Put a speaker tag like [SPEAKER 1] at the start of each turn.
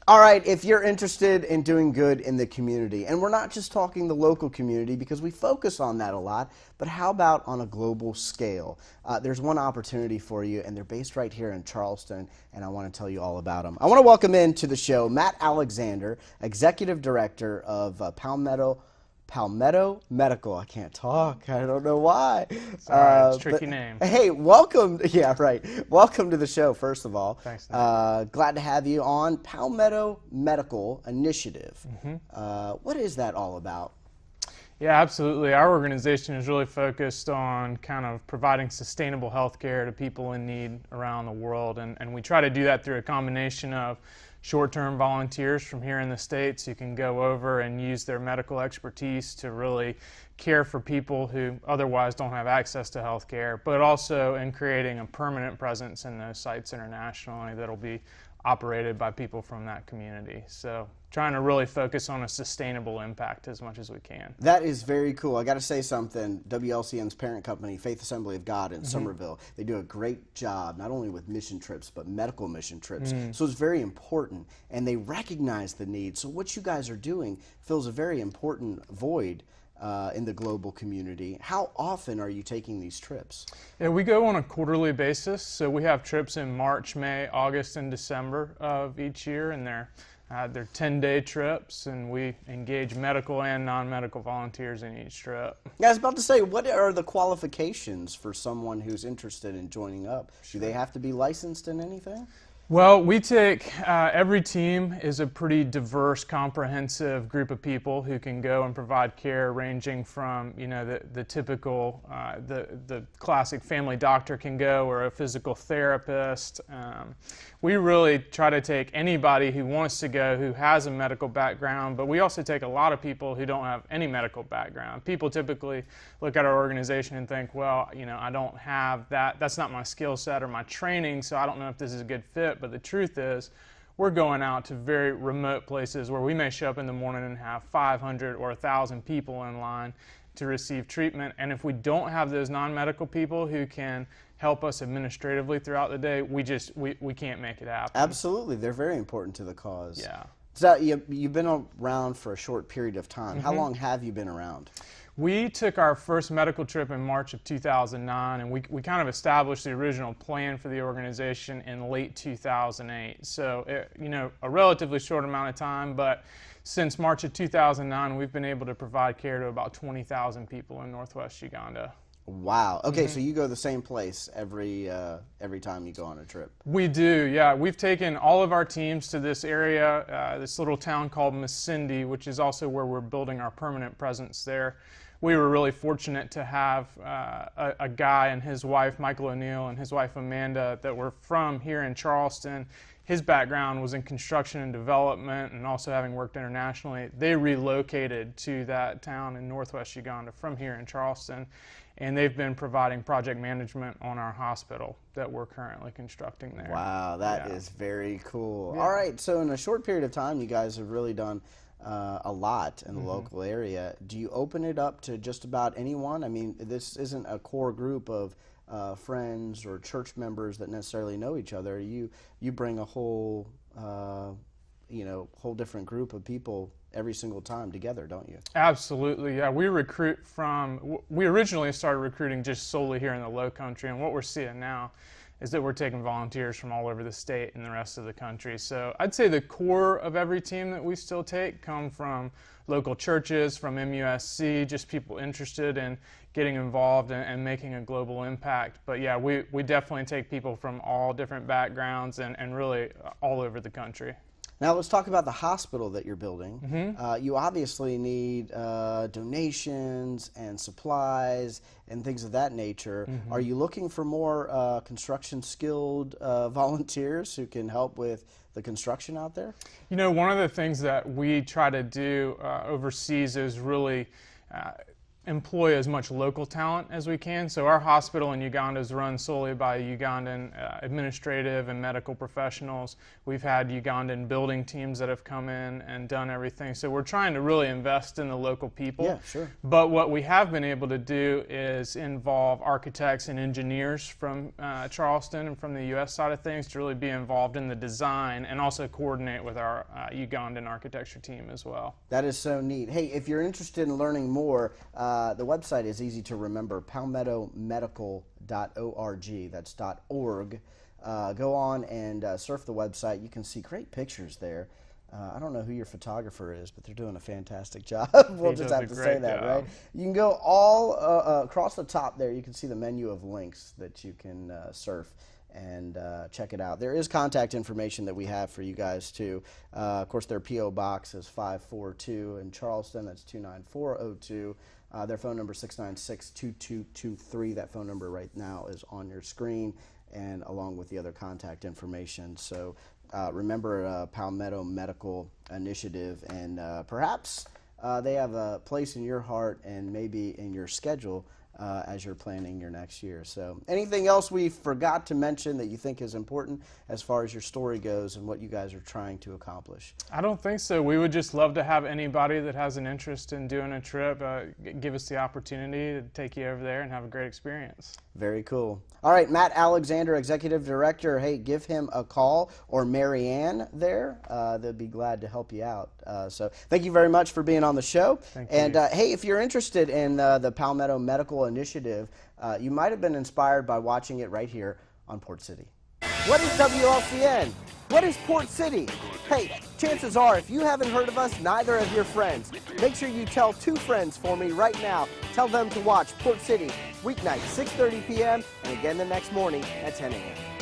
[SPEAKER 1] All right, if you're interested in doing good in the community, and we're not just talking the local community because we focus on that a lot, but how about on a global scale? There's one opportunity for you, and they're based right here in Charleston, and I want to tell you all about them. I want to welcome into the show Matt Alexander, Executive Director of Palmetto Medical. I can't talk. I don't know why.
[SPEAKER 2] It's all right. It's a tricky name.
[SPEAKER 1] Hey, welcome. Yeah, right. Welcome to the show, first of all.
[SPEAKER 2] Thanks.
[SPEAKER 1] Glad to have you on Palmetto Medical Initiative. What is that all about?
[SPEAKER 2] Yeah, absolutely. Our organization is really focused on kind of providing sustainable health care to people in need around the world, and we try to do that through a combination of short-term volunteers from here in the States who can go over and use their medical expertise to really care for people who otherwise don't have access to health care, but also in creating a permanent presence in those sites internationally that'll be operated by people from that community. So trying to really focus on a sustainable impact as much as we can.
[SPEAKER 1] That is very cool. I got to say something. WLCN's parent company, Faith Assembly of God in Somerville, they do a great job not only with mission trips but medical mission trips. So it's very important, and they recognize the need. So what you guys are doing fills a very important void in the global community. How often are you taking these trips?
[SPEAKER 2] Yeah, we go on a quarterly basis. So we have trips in March, May, August, and December of each year, and they're 10-day trips, and we engage medical and non-medical volunteers in each trip.
[SPEAKER 1] Yeah, I was about to say, what are the qualifications for someone who's interested in joining up? Do they have to be licensed in anything?
[SPEAKER 2] Well, we take, every team is a pretty diverse, comprehensive group of people who can go and provide care, ranging from, you know, the typical, the classic family doctor can go, or a physical therapist. We really try to take anybody who wants to go who has a medical background, but we also take a lot of people who don't have any medical background. People typically look at our organization and think, well, you know, I don't have that, that's not my skill set or my training, so I don't know if this is a good fit. But the truth is, we're going out to very remote places where we may show up in the morning and have 500 or 1,000 people in line to receive treatment. And if we don't have those non-medical people who can help us administratively throughout the day, we can't make it happen.
[SPEAKER 1] Absolutely. They're very important to the cause.
[SPEAKER 2] Yeah.
[SPEAKER 1] So you've been around for a short period of time. How long have you been around?
[SPEAKER 2] We took our first medical trip in March of 2009, and we kind of established the original plan for the organization in late 2008. So, you know, a relatively short amount of time, but since March of 2009, we've been able to provide care to about 20,000 people in Northwest Uganda.
[SPEAKER 1] Wow. Okay, so you go to the same place every time you go on a trip.
[SPEAKER 2] We do, yeah. We've taken all of our teams to this area, this little town called Masindi, which is also where we're building our permanent presence there. We were really fortunate to have a guy and his wife, Michael O'Neill, and his wife, Amanda, that were from here in Charleston. His background was in construction and development, and also having worked internationally. They relocated to that town in Northwest Uganda from here in Charleston, and they've been providing project management on our hospital that we're currently constructing there.
[SPEAKER 1] Wow, that is very cool.
[SPEAKER 2] Yeah.
[SPEAKER 1] All right, so in a short period of time, you guys have really done a lot in the local area. Do you open it up to just about anyone? I mean, this isn't a core group of friends or church members that necessarily know each other. You bring a whole, whole different group of people every single time together, don't you?
[SPEAKER 2] Absolutely, yeah. We originally started recruiting just solely here in the Low Country, and what we're seeing now is that we're taking volunteers from all over the state and the rest of the country. So I'd say the core of every team that we still take come from local churches, from MUSC, just people interested in getting involved and making a global impact. But yeah, we definitely take people from all different backgrounds and really all over the country.
[SPEAKER 1] Now let's talk about the hospital that you're building. You obviously need donations and supplies and things of that nature. Are you looking for more construction skilled volunteers who can help with the construction out there?
[SPEAKER 2] You know, one of the things that we try to do overseas is really employ as much local talent as we can. So our hospital in Uganda is run solely by Ugandan administrative and medical professionals. We've had Ugandan building teams that have come in and done everything. So we're trying to really invest in the local people.
[SPEAKER 1] Yeah, sure.
[SPEAKER 2] But what we have been able to do is involve architects and engineers from Charleston and from the U.S. side of things to really be involved in the design and also coordinate with our Ugandan architecture team as well.
[SPEAKER 1] That is so neat. Hey, if you're interested in learning more, the website is easy to remember, palmettowmedical.org. That's .org. Go on and surf the website. You can see great pictures there. I don't know who your photographer is, but they're doing a fantastic job. We'll just have to say that, right? You can go all across the top there. You can see the menu of links that you can surf and check it out. There is contact information that we have for you guys too. Of course, their P.O. Box is 542 in Charleston. That's 29402. Their phone number is 696-2223. That phone number right now is on your screen, and along with the other contact information. So remember Palmetto Medical Initiative, and perhaps they have a place in your heart and maybe in your schedule as you're planning your next year. So anything else we forgot to mention that you think is important as far as your story goes and what you guys are trying to accomplish?
[SPEAKER 2] I don't think so. We would just love to have anybody that has an interest in doing a trip give us the opportunity to take you over there and have a great experience.
[SPEAKER 1] Very cool. All right, Matt Alexander, Executive Director. Hey, give him a call, or Mary Ann there. They'll be glad to help you out. So thank you very much for being on the show.
[SPEAKER 2] Thank you.
[SPEAKER 1] And hey, if you're interested in the Palmetto Medical Initiative, you might have been inspired by watching it right here on Port City. What is WLCN? What is Port City? Hey, chances are, if you haven't heard of us, neither have your friends. Make sure you tell 2 friends for me right now. Tell them to watch Port City, weeknights, 6:30 p.m., and again the next morning at 10 a.m.